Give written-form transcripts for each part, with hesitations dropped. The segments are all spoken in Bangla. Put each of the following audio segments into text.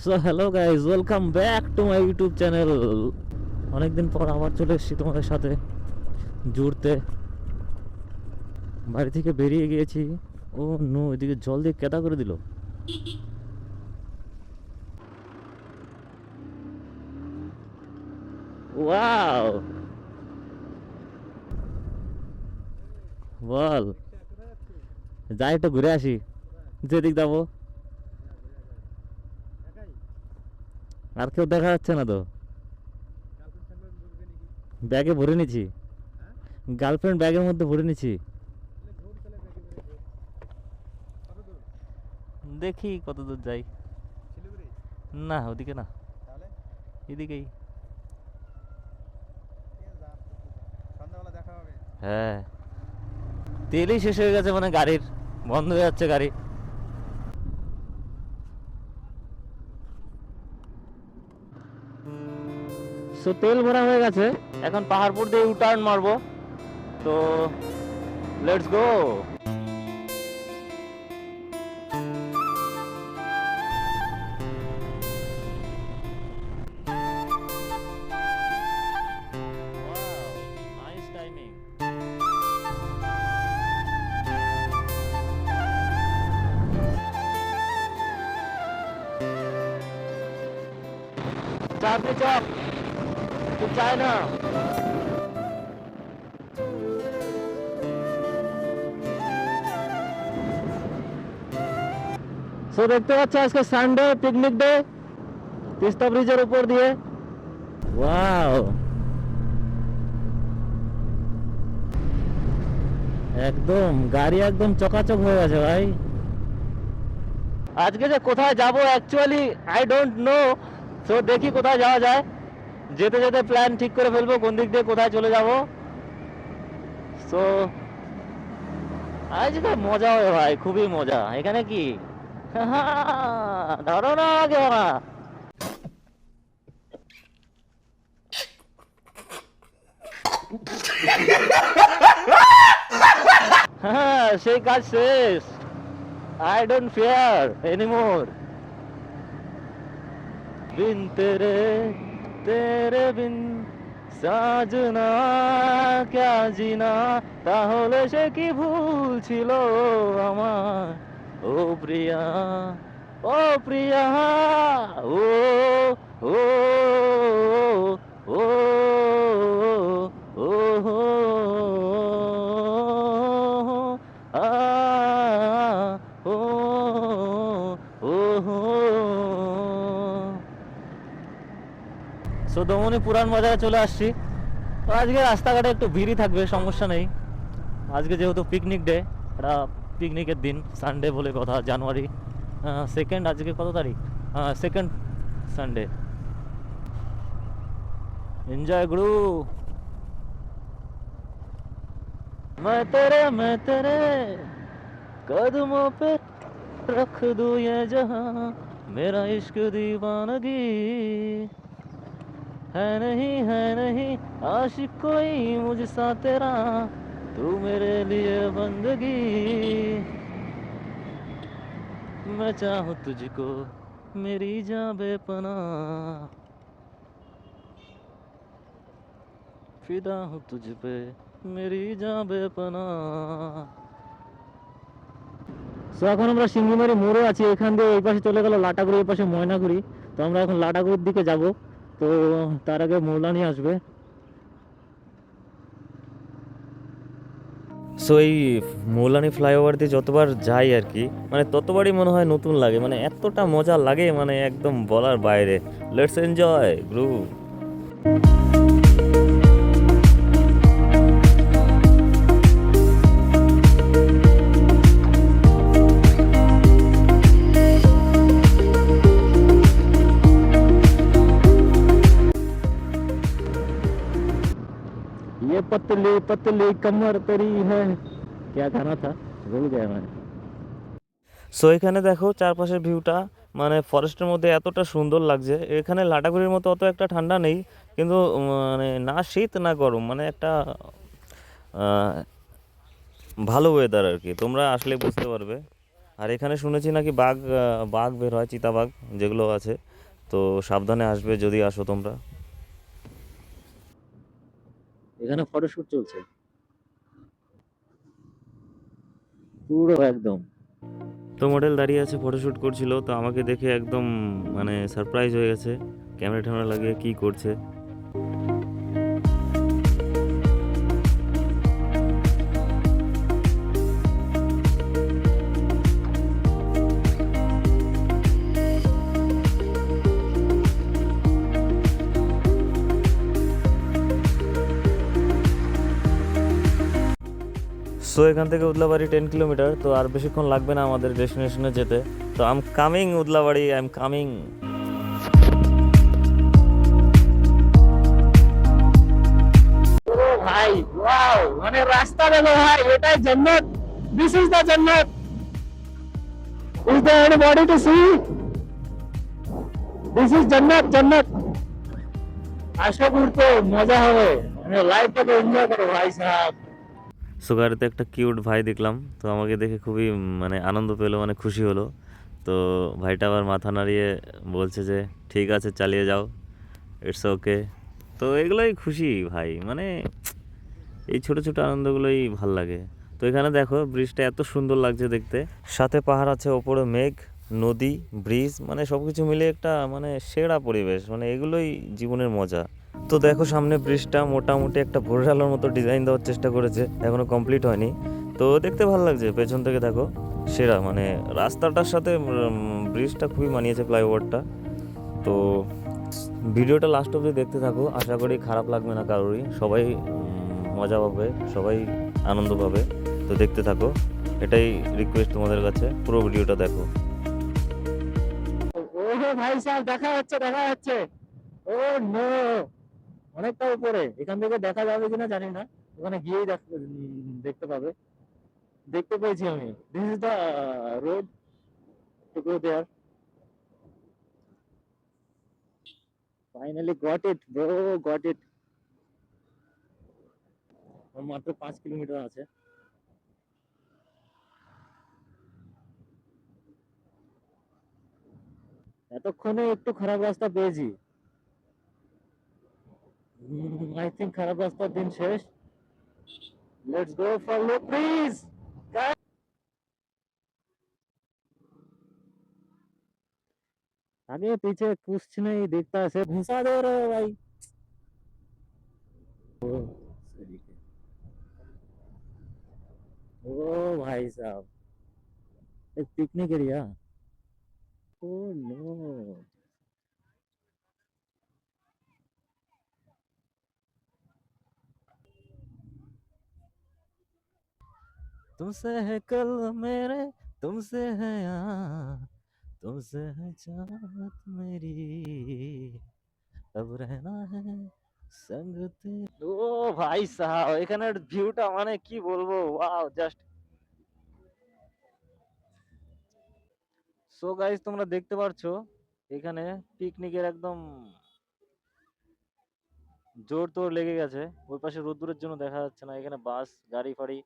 So hello guys, welcome back to my YouTube channel. অনেকদিন পর আবার চলে এসেছি তোমাদের সাথে জুড়তে। বাড়ি থেকে বেরিয়ে গিয়েছি। ও নো, এদিকে জল দিয়ে কেদা করে দিল। ওয়াও, বল। যাই একটু ঘুরে আসি, যেদিক যাবো। আর কেউ দেখা যাচ্ছে না তো। ব্যাগে ভরে নিছি, গার্লফ্রেন্ড ব্যাগের মধ্যে ভরে নিছি। দেখি কত দূর যাই। না, ওদিকে না, এদিকেই। হ্যাঁ, তেলই শেষ হয়ে গেছে, মানে গাড়ির বন্ধ হয়ে যাচ্ছে গাড়ি। সো তেল ভরা হয়ে গেছে, এখন পাহাড়পুর দিয়ে ইউ টার্ন মারবো। তো let's go. Nice timing. Chandni Chowk, তুই চায় না। সো দেখতে পাচ্ছ, আজকে সানডে, পিকনিক ডে, তিস্তা ব্রিজের উপর দিয়ে। ওয়াও, একদম গাড়ি একদম চকাচক হয়ে গেছে ভাই। আজকে যে কোথায় যাব actually I don't know. So দেখি কোথায় যাওয়া যায়। যেতে যেতে প্ল্যান ঠিক করে ফেলবো কোন দিক দিয়ে কোথায় চলে যাব। সো আজকে মজা হবে ভাই, খুবই মজা। এখানে কি ধরো না আগে ওরা। হ্যাঁ, সেই কাজ শেষ। I don't fear anymore. বিন তেরে, তেরে বিন সাজনা ক্যা জিনা। তাহলে সে কি ভুল ছিল আমার, ও প্রিয়া, ও প্রিয়া, ও ও ও ও আ ও সো দমনি পুরান বাজারে চলে আসছি। তো আজকে রাস্তাঘাটে একটু ভিড়ই থাকবে, সমস্যা নেই। আজকে যেহেতু পিকনিক ডে, এটা পিকনিকের দিন, সানডে বলে কথা। জানুয়ারি সেকেন্ড, আজকে কত তারিখ? Second Sunday. এনজয় গুরু। मैं तेरे कदमों पे रख दूं ये जहां, मेरा इश्क दीवानगी है नहीं आशिक कोई मुझसा तेरा, तू मेरे लिए बंदगी। मैं चाहूँ तुझको मेरी जान बेपनाह, फिदा हूँ तुझ पे मेरी जान बेपनाह। সো এখন আমরা সিঙ্গিমারি মোড়ে আছি। এখান দিয়ে এই পাশে চলে গেল লাটাগুড়ি, এই পাশে ময়নাগুড়ি। তো আমরা এখন লাটাগুড়ির দিকে যাব। তো তার আগে মৌলানি আসবে। সো এই মৌলানি ফ্লাইওভার দিয়ে যতবার যাই আর কি, মানে ততবারই মনে হয় নতুন লাগে। মানে এতটা মজা লাগে, মানে একদম বলার বাইরে। Let's enjoy group. ये पतली पतली कमर तेरी है, क्या गाना था, भूल गया मैं। সো এখানে দেখো চারপাশের ভিউটা, মানে ফরেস্টের মধ্যে এতটা সুন্দর লাগছে। এখানে লাটাগুড়ির মতো অত একটা ঠান্ডা নেই, কিন্তু মানে না শীত না গরম, মানে একটা ভালো ওয়েদার আর কি। তোমরা আসলে বুঝতে পারবে। আর এখানে শুনেছি নাকি বাঘ বের হয়, চিতাবাঘ যেগুলো আছে, তো সাবধানে আসবে যদি আসো তোমরা। এখানে ফটোশুট চলছে পুরো একদম। তো মডেল দাঁড়িয়ে আছে ফটোশুট করছিল, তো আমাকে দেখে একদম মানে সারপ্রাইজ হয়ে গেছে, ক্যামেরা ট্যামেরা লাগিয়ে কি করছে। সো এখান থেকে উদলাবাড়ি 10 কিলোমিটার, তো আর বেশিক্ষণ লাগবে না আমাদের ডেস্টিনেশনে যেতে। তো I am coming Udlabari, I am coming. ভাই ওয়াও, মানে রাস্তা দেখো ভাই, এটাই জান্নাত, দিস ইজ দ্য জান্নাত। Is there anybody to see? This is জান্নাত, জান্নাত। আশা করতে মজা হবে, মানে লাইফটাকে এনজয় করো ভাই সাহেব। সো গাড়িতে একটা কিউট ভাই দেখলাম, তো আমাকে দেখে খুবই মানে আনন্দ পেলো, মানে খুশি হলো। তো ভাইটা আবার মাথা নাড়িয়ে বলছে যে ঠিক আছে চালিয়ে যাও, ইটস ওকে। তো এগুলোই খুশি ভাই, মানে এই ছোট ছোট আনন্দগুলোই ভাল লাগে। তো এখানে দেখো ব্রিজটা এত সুন্দর লাগছে দেখতে, সাথে পাহাড় আছে, ওপরে মেঘ, নদী, ব্রিজ, মানে সব কিছু মিলে একটা মানে সেরা পরিবেশ, মানে এগুলোই জীবনের মজা। তো দেখো সামনে ব্রিজটা মোটামুটি একটা ভোরের আলোর মতো ডিজাইন দেওয়ার চেষ্টা করেছে, এখনো কমপ্লিট হয়নি। তো দেখতে ভালো লাগছে, পেছন থেকে দেখো সেরা, মানে রাস্তাটার সাথে ব্রিজটা খুবই মানিয়েছে, ফ্লাইওভারটা। তো ভিডিওটা লাস্ট অবধি দেখতে থাকো, আশা করি খারাপ লাগবে না কারোরই, সবাই মজা পাবে, সবাই আনন্দ পাবে। তো দেখতে থাকো, এটাই রিকোয়েস্ট তোমাদের কাছে, পুরো ভিডিওটা দেখো। ও ভাই সাহেব, দেখা যাচ্ছে, দেখা যাচ্ছে। ও নো, অনেকটা উপরে, এখান থেকে দেখা যাবে কিনা জানি না, ওখানে গিয়েই দেখতে পাবে। দেখতে পেয়েছি আমি, this is the road to go there. Finally got it bro, got it. মাত্র 5 কিলোমিটার আছে। এতক্ষণে একটু খারাপ রাস্তা পেয়েছি। আই থিঙ্ক খারাপ রাস্তার দিন শেষ। Let's go for look please. आगे पीछे कुछ नहीं दिखता, ऐसे घुसा दे रहे हो भाई। ओ सही है। ओ भाई साहब, एक पिकनिक एरिया। ओ नो, तुमसे है कल मेरे, तुमसे है यहाँ, तुमसे है चाहत मेरी, अब रहना है संग तेरे। ও ভাই সাহাব, এখানের ভিউটা মানে কি বলবো, ওয়াও জাস্ট। সো গাইস তোমরা দেখতে পারছো এখানে পিকনিকের একদম জোর তোর লেগে গেছে। ওই পাশে রোদ্দুরের জন্য দেখা যাচ্ছে না, এখানে বাস গাড়ি ফাড়ি।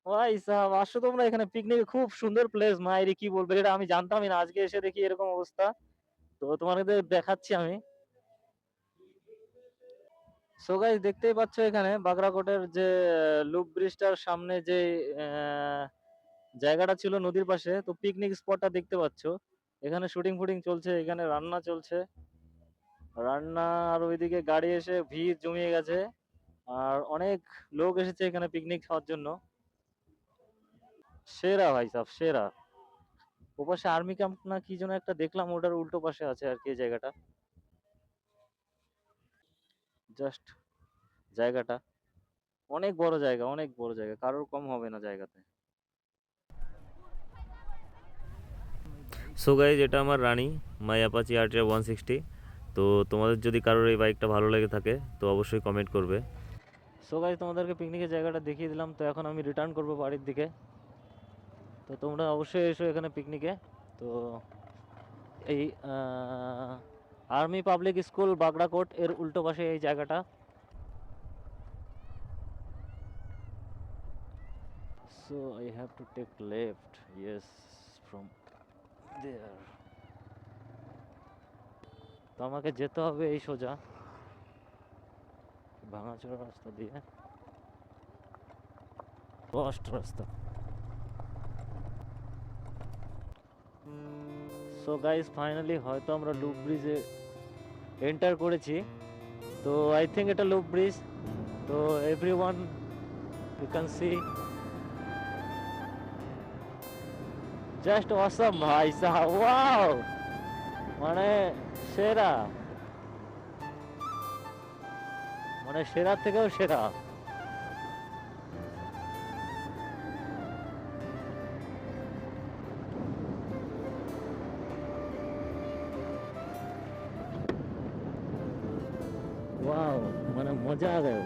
ভাই সাহাব আসো তোমরা এখানে পিকনিকে, খুব সুন্দর প্লেস, মাইরি কি বলবো, এটা আমি জানতামই না, আজকে এসে দেখি এরকম অবস্থা। তো তোমাদের দেখাচ্ছি আমি। সো গাইস দেখতেই পাচ্ছ এখানে বাগরাকোটের যে লুপ ব্রিজটার সামনে যে আহ, জায়গাটা ছিল নদীর পাশে, তো পিকনিক স্পটটা দেখতে পাচ্ছ। এখানে শুটিং ফুটিং চলছে, এখানে রান্না চলছে, রান্না। আর ওইদিকে গাড়ি এসে ভিড় জমিয়ে গেছে, আর অনেক লোক এসেছে এখানে পিকনিক খাওয়ার জন্য। সেরা ভাই সাহেব সেরা। ওপাশে আর্মি ক্যাম্প না কি যেন একটা দেখলাম, ওটার উল্টো পাশে আছে আর কি এই জায়গাটা। জাস্ট জায়গাটা অনেক বড় জায়গা, অনেক বড় জায়গা, কারোর কম হবে না জায়গাতে। সো গাইজ এটা আমার রানি মাই অ্যাপাচি আরটিআর 160। তো তোমাদের যদি কারোর এই বাইকটা ভালো লেগে থাকে তো অবশ্যই কমেন্ট করবে। সো গাইজ তোমাদেরকে পিকনিকের জায়গাটা দেখিয়ে দিলাম, তো এখন আমি রিটার্ন করবো বাড়ির দিকে। তো তোমরা অবশ্যই এসো এখানে পিকনিকে। তো এই আর্মি পাবলিক স্কুল বাগড়াকোট এর উল্টো পাশে এই জায়গাটা। So I have to take left, yes. from there. তো আমাকে যেতে হবে এই সোজা ভাঙাচোরা রাস্তা দিয়ে, কষ্ট রাস্তা। সো গাইস ফাইনালি হয়তো আমরা লুপ ব্রিজে এন্টার করেছি। তো আই থিঙ্ক এটা লুপ ব্রিজ। তো everyone you can see just awesome ভাই সাহা, ওয়াও মানে সেরা, মানে সেরা থেকেও সেরা। ওয়াও মানে মজা आ गया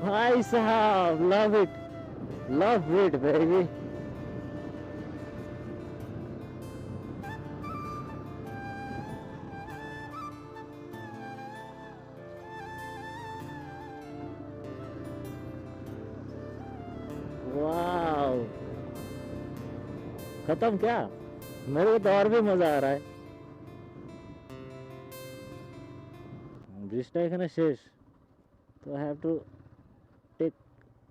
भाई साहब, love it baby। वाओ खत्म क्या? मेरे को तो और भी मजा आ रहा है। ব্রিজটা এখানে শেষ, তো I have to take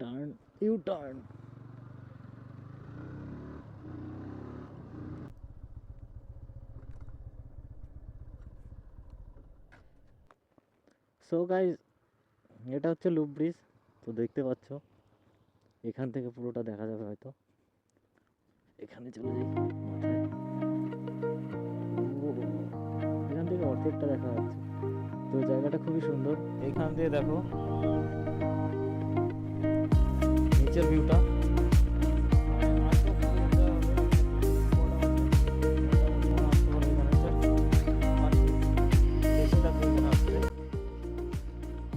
turn, U turn. So guys এটা হচ্ছে লুপ ব্রিজ। তো দেখতে পাচ্ছ এখান থেকে পুরোটা দেখা যাবে হয়তো। এখানে চলে যাই মাথায়, এখান থেকে অর্ধেকটা দেখা যাচ্ছে। তো জায়গাটা খুবই সুন্দর। এখান দিয়ে দেখো নিচের ভিউটা।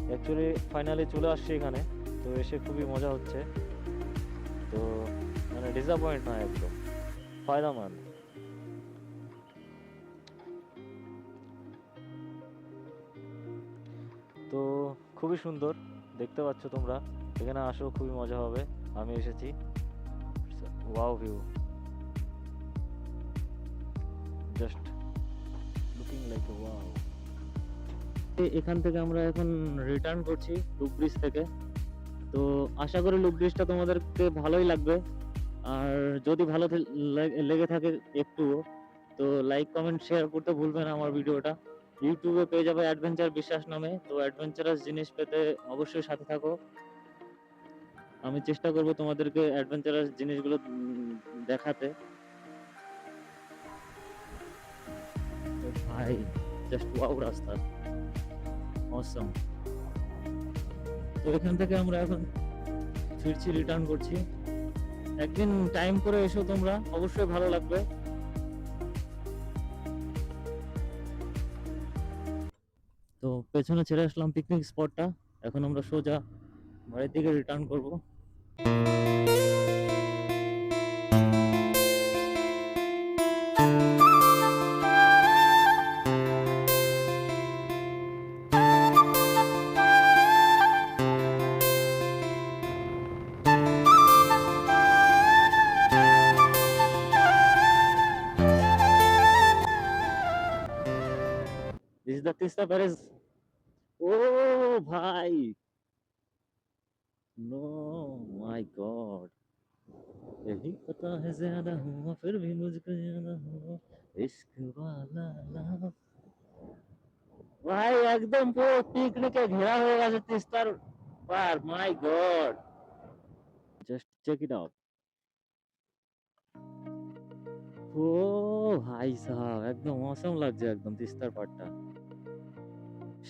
অ্যাকচুয়ালি ফাইনালি চলে আসছি এখানে, তো এসে খুবই মজা হচ্ছে। তো মানে ডিসঅ্যাপয়েন্ট নয়, একদম ফায়দামান। তো খুবই সুন্দর দেখতে পাচ্ছ তোমরা, এখানে আসো খুবই মজা হবে। আমি এসেছি, wow view, just looking like wow. এখান থেকে আমরা এখন রিটার্ন করছি লুপ ব্রিজ থেকে। তো আশা করি লুপ ব্রিজটা তোমাদেরকে ভালোই লাগবে, আর যদি ভালো লেগে থাকে একটুও, তো লাইক কমেন্ট শেয়ার করতে ভুলবে না আমার ভিডিওটা। ইউটিউবে পেয়ে যাবে অ্যাডভেঞ্চার বিশ্বাস নামে। তো অ্যাডভেঞ্চারাস জিনিস পেতে অবশ্যই সাথে থাকো। আমি চেষ্টা করব তোমাদেরকে অ্যাডভেঞ্চারাস জিনিসগুলো দেখাতে। ভাই জাস্ট ওয়াও রাস্তা, অসম। তো এখান থেকে আমরা এখন ফিরছি, রিটার্ন করছি। একদিন টাইম করে এসো তোমরা, অবশ্যই ভালো লাগবে। তো পেছনে ছেড়ে আসলাম পিকনিক স্পটটা, এখন আমরা সোজা বাড়ির দিকে রিটার্ন করব। This is the Tista Perez. Oh भाई, no my God, यही पता है ज्यादा हुआ फिर भी मुझको ज्यादा हुआ इश्क वाला लव। ভাই একদম পুরো পিকনিকে ঘেরা হয়ে গেছে তিস্তার পার। My God, just check it out. ও ভাই সাহেব, একদম অসম লাগছে, একদম তিস্তার পাড়টা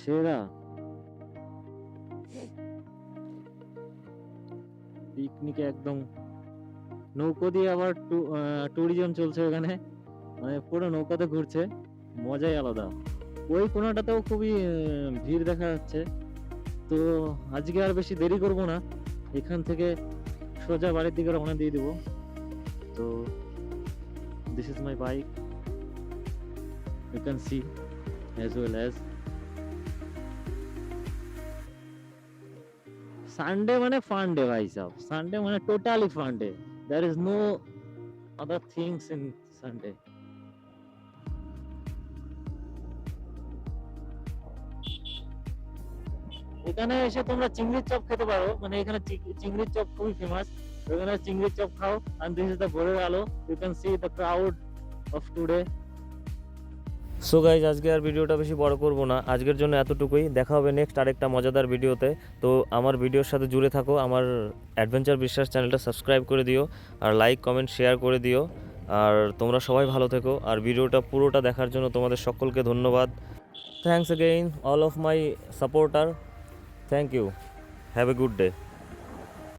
সেরা। পিকনিকে একদম নৌকো দিয়ে আবার ট্যুরিজম চলছে ওখানে, মানে পুরো নৌকাতে ঘুরছে, মজাই আলাদা। ওই কোনাটাতেও খুবই ভিড় দেখা যাচ্ছে। তো আজকে আর বেশি দেরি করব না, এখান থেকে সোজা বাড়ির দিকে রওনা দিয়ে দিব। তো this is my bike, you can see as well as Sunday মানে ফান ডে ভাই সাহেব, সানডে মানে totally fun day, there is no other things in Sunday. এখানে এসে তোমরা চিংড়ির চপ খেতে পারো, মানে এখানে চিংড়ির চপ খুবই ফেমাস। এখানে চিংড়ির চপ খাও, and this is the ভোরের আলো, you can see the crowd of today. So guys, আজকে আর ভিডিওটা বেশি বড় করব না, আজকের জন্য এতটুকুই। দেখা হবে নেক্সট আরেকটা মজাদার ভিডিওতে। তো আমার ভিডিওর সাথে জুড়ে থাকো, আমার অ্যাডভেঞ্চার বিশ্বাস চ্যানেলটা সাবস্ক্রাইব করে দিও, আর লাইক কমেন্ট শেয়ার করে দিও। আর তোমরা সবাই ভালো থেকো, আর ভিডিওটা পুরোটা দেখার জন্য তোমাদের সকলকে ধন্যবাদ। Thanks again all of my supporter, thank you, have a good day.